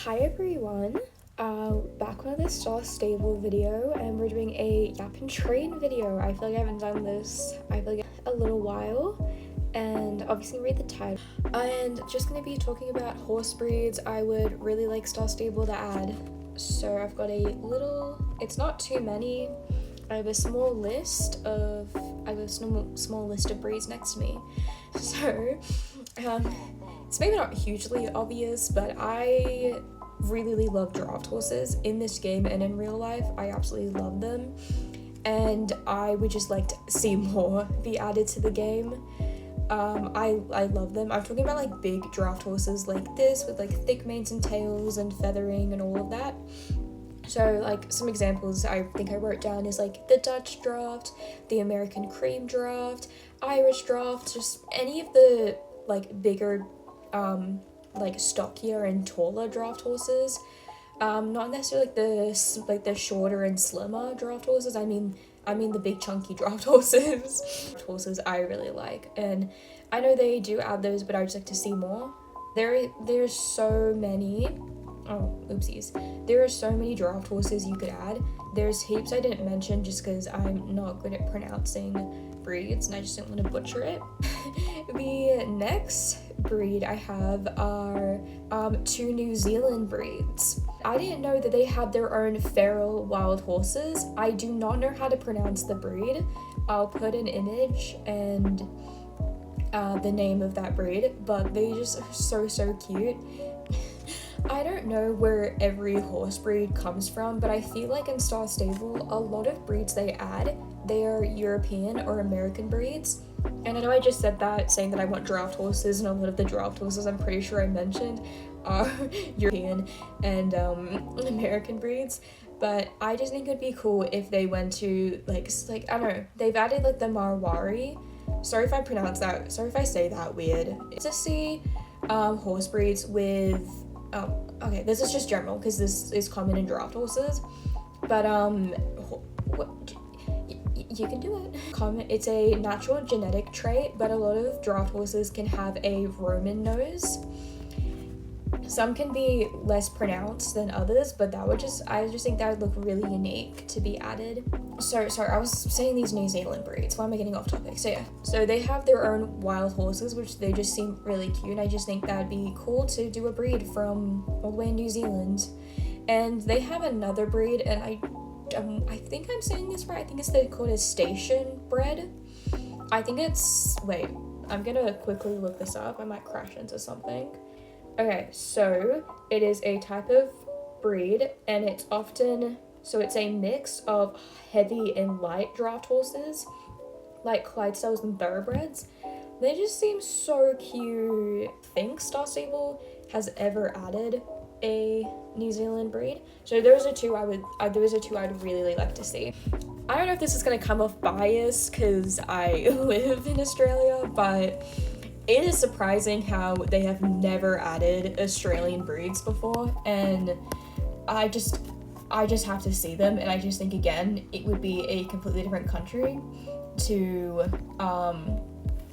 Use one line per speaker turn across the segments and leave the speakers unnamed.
Hi everyone, back with another Star Stable video, and we're doing a Yap and Train video. I feel like I haven't done this, a little while, and obviously read the title. And just going to be talking about horse breeds I would really like Star Stable to add. So I've got a little, it's not too many, I have a small list of breeds next to me. So, it's maybe not hugely obvious, but I really love draft horses in this game and in real life. I absolutely love them, and I would just like to see more be added to the game. I love them. I'm talking about like big draft horses like this with like thick manes and tails and feathering and all of that. So like some examples I think I wrote down is like the Dutch draft, the American cream draft, Irish draft, just any of the like bigger like stockier and taller draft horses. Not necessarily like the shorter and slimmer draft horses. I mean the big chunky draft horses. Horses I really like, and I know they do add those, but I would just like to see more. There's so many. Oh, oopsies. There are so many draft horses you could add. There's heaps I didn't mention just because I'm not good at pronouncing breeds and I just didn't want to butcher it. The next breed I have are two New Zealand breeds. I didn't know that they had their own feral wild horses. I do not know how to pronounce the breed. I'll put an image and the name of that breed, but they just are so cute. I don't know where every horse breed comes from, but I feel like in Star Stable, a lot of breeds they add, they are European or American breeds. And I know I just said that, saying that I want draft horses, and a lot of the draft horses I'm pretty sure I mentioned are European and American breeds. But I just think it'd be cool if they went to, like I don't know, they've added like the Marwari. Sorry if I pronounce that, sorry if I say that weird. It's to see horse breeds with, okay, this is just general because this is common in draft horses, but you can do it. It's a natural genetic trait, but a lot of draft horses can have a Roman nose. Some can be less pronounced than others, but I just think that would look really unique to be added. So sorry, I was saying these New Zealand breeds. Why am I getting off topic? So yeah, so they have their own wild horses, which they just seem really cute. I just think that'd be cool to do a breed from all the way in New Zealand. And they have another breed, and I think I'm saying this right. I think it's called a station bred. I think it's, wait, I'm gonna quickly look this up. I might crash into something. Okay, so it is a type of breed, and it's often, so it's a mix of heavy and light draft horses, like Clydesdales and Thoroughbreds. They just seem so cute. I think Star Stable has ever added a New Zealand breed. So those are two I'd really like to see. I don't know if this is gonna come off biased because I live in Australia, but it is surprising how they have never added Australian breeds before, and I just have to see them. And I just think, again, it would be a completely different country to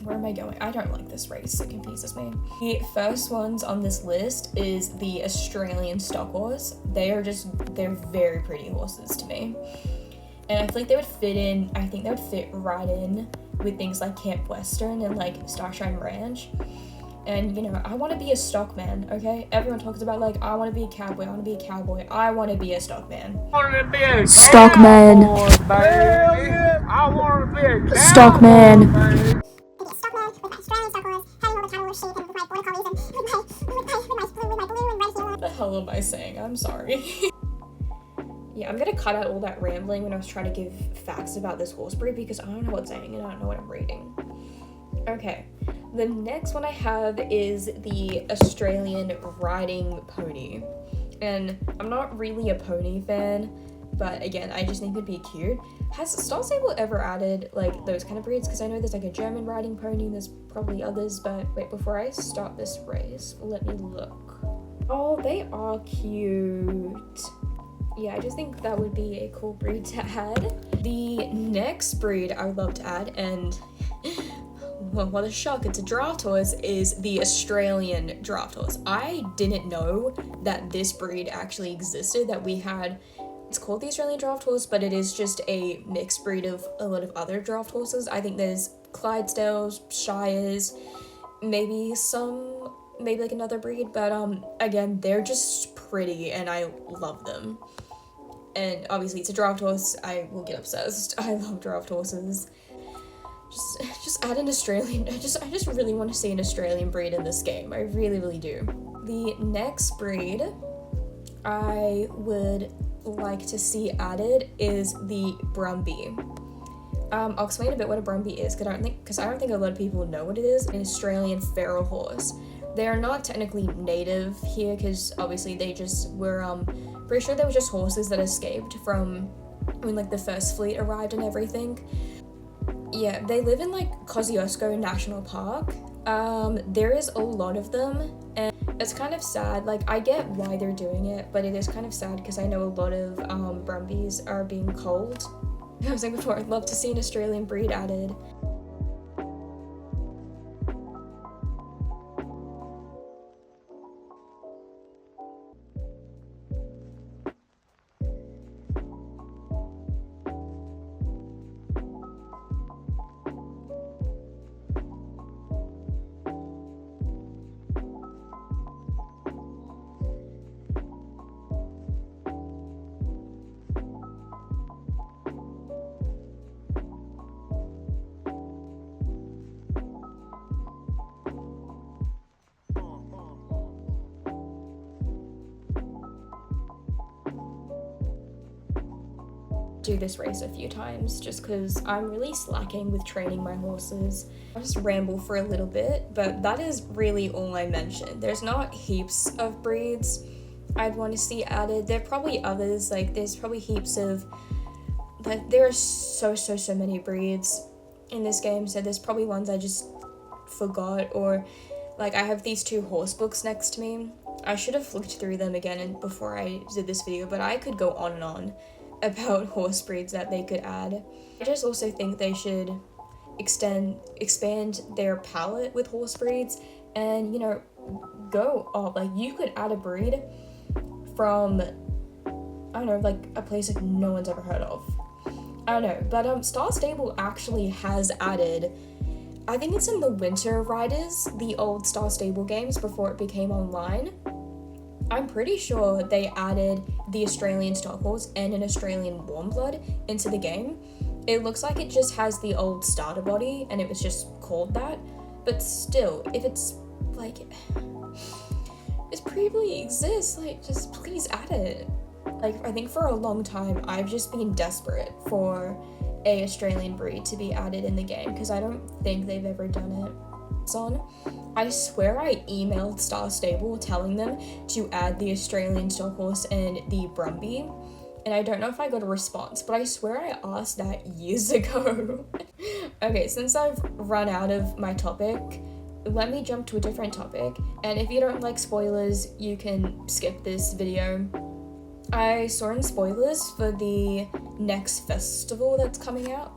where am I going? I don't like this race, it confuses me. The first ones on this list is the Australian stock horse. They're very pretty horses to me, and I feel like they would fit right in with things like Camp Western and like Starshine Ranch. And you know, I want to be a stockman, okay? Everyone talks about like, I want to be a cowboy, I want to be a cowboy. I want to be a stockman.
I want to be a
stockman.
Yeah. I want to be a
stockman.
Baby.
What the hell am I saying? I'm sorry. Yeah, I'm gonna cut out all that rambling when I was trying to give facts about this horse breed because I don't know what's saying and I don't know what I'm reading. Okay, the next one I have is the Australian riding pony. And I'm not really a pony fan, but again, I just think it'd be cute. Has Star Stable ever added like those kind of breeds? Because I know there's like a German riding pony and there's probably others, but wait, before I start this race, let me look. Oh, they are cute. Yeah, I just think that would be a cool breed to add. The next breed I would love to add, and well, what a shock, it's a draft horse, is the Australian draft horse. I didn't know that this breed actually existed, that we had, it's called the Australian draft horse, but it is just a mixed breed of a lot of other draft horses. I think there's Clydesdales, Shires, maybe like another breed, but again, they're just pretty and I love them. And obviously it's a draft horse, I will get obsessed. I love draft horses. Just add an Australian, I just really want to see an Australian breed in this game. I really do. The next breed I would like to see added is the Brumby. I'll explain a bit what a Brumby is, because I don't think a lot of people know what it is. An Australian feral horse. They are not technically native here, because obviously they just were, pretty sure they were just horses that escaped from when like the first fleet arrived and everything. Yeah, they live in like Kosciuszko National Park. There is a lot of them, and it's kind of sad. Like, I get why they're doing it, but it is kind of sad because I know a lot of Brumbies are being culled. I was saying before, I'd love to see an Australian breed added. Do this race a few times just because I'm really slacking with training my horses. I'll just ramble for a little bit, but that is really all I mentioned. There's not heaps of breeds I'd want to see added. There are probably others, like there's probably heaps of, but there are so many breeds in this game, so there's probably ones I just forgot, or like I have these 2 horse books next to me. I should have flipped through them again before I did this video, but I could go on and on about horse breeds that they could add. I just also think they should expand their palette with horse breeds and, you know, go up. Like, you could add a breed from, I don't know, like a place like no one's ever heard of. I don't know, but Star Stable actually has added, I think it's in the Winter Riders, the old Star Stable games before it became online. I'm pretty sure they added the Australian stock horse and an Australian warm blood into the game. It looks like it just has the old starter body and it was just called that, but still, if it's like, it probably exists, like, just please add it. Like, I think for a long time I've just been desperate for a Australian breed to be added in the game because I don't think they've ever done it. I swear I emailed Star Stable telling them to add the Australian stock horse and the Brumby, and I don't know if I got a response, but I swear I asked that years ago. Okay, since I've run out of my topic, let me jump to a different topic, and if you don't like spoilers, you can skip this video. I saw in spoilers for the next festival that's coming out.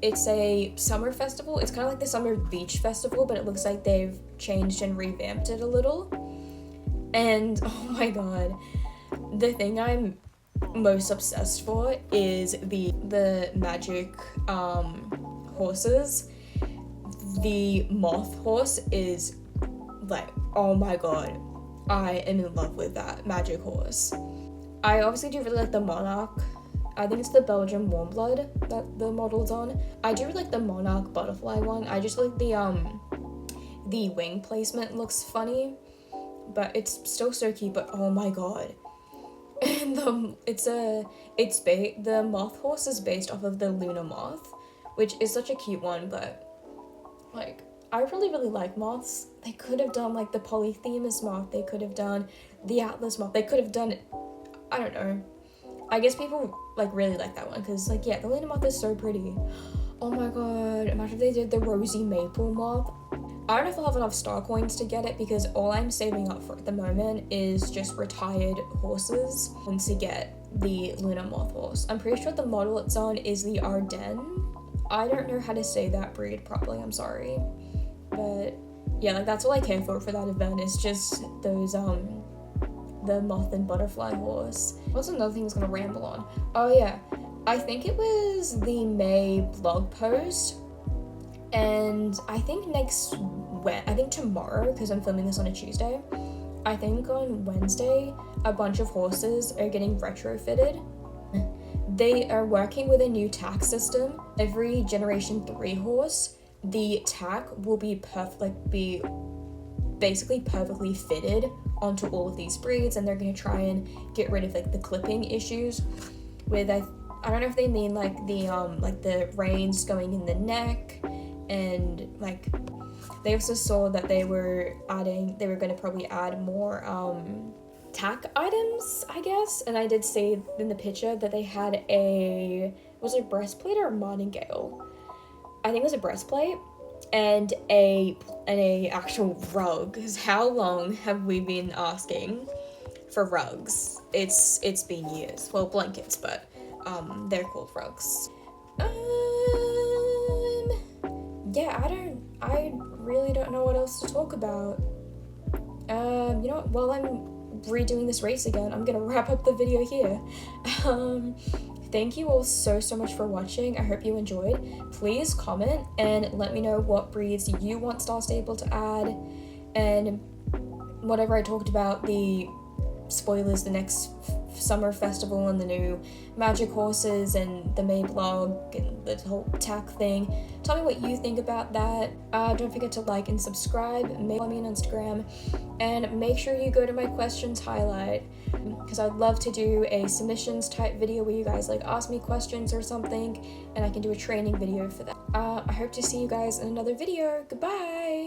It's a summer festival. It's kind of like the summer beach festival, but it looks like they've changed and revamped it a little. And oh my god, the thing I'm most obsessed for is the magic horses. The moth horse is like, oh my god, I am in love with that magic horse. I obviously do really like the monarch. I think it's the Belgian warm blood that the model's on. I do like the monarch butterfly one. I just like the wing placement looks funny, but it's still so cute. But oh my god, and the moth horse is based off of the lunar moth, which is such a cute one. But like, I really like moths. They could have done like the Polyphemus moth. They could have done the Atlas moth. They could have done, I don't know. I guess people like really like that one because, like, yeah, the lunar moth is so pretty. Oh my god, imagine if they did the rosy maple moth. I don't know if I'll have enough star coins to get it because all I'm saving up for at the moment is just retired horses and to get the lunar moth horse. I'm pretty sure the model it's on is the Ardennes. I don't know how to say that breed properly, I'm sorry. But yeah, like that's all I care for that event, is just those, the moth and butterfly horse. What's another thing I was gonna ramble on? Oh yeah, I think it was the May blog post, and I think tomorrow, because I'm filming this on a Tuesday, I think on Wednesday, a bunch of horses are getting retrofitted. They are working with a new tack system. Every Generation 3 horse, the tack will be basically perfectly fitted onto all of these breeds, and they're going to try and get rid of like the clipping issues with, I don't know if they mean like the reins going in the neck, and like they also saw that they were going to probably add more tack items, I guess. And I did see in the picture that they had was it a breastplate or a martingale? I think it was a breastplate and a actual rug. Because how long have we been asking for rugs? It's been years. Well, blankets, but they're called rugs. Yeah, I really don't know what else to talk about. You know what, while I'm redoing this race again, I'm gonna wrap up the video here. Thank you all so much for watching. I hope you enjoyed. Please comment and let me know what breeds you want Star Stable to add, and whatever I talked about, the spoilers, the next summer festival and the new magic horses and the May blog and the whole tack thing. Tell me what you think about that. Don't forget to like and subscribe. Follow me on Instagram, and make sure you go to my questions highlight, because I'd love to do a submissions type video where you guys like ask me questions or something, and I can do a training video for that. I hope to see you guys in another video. Goodbye.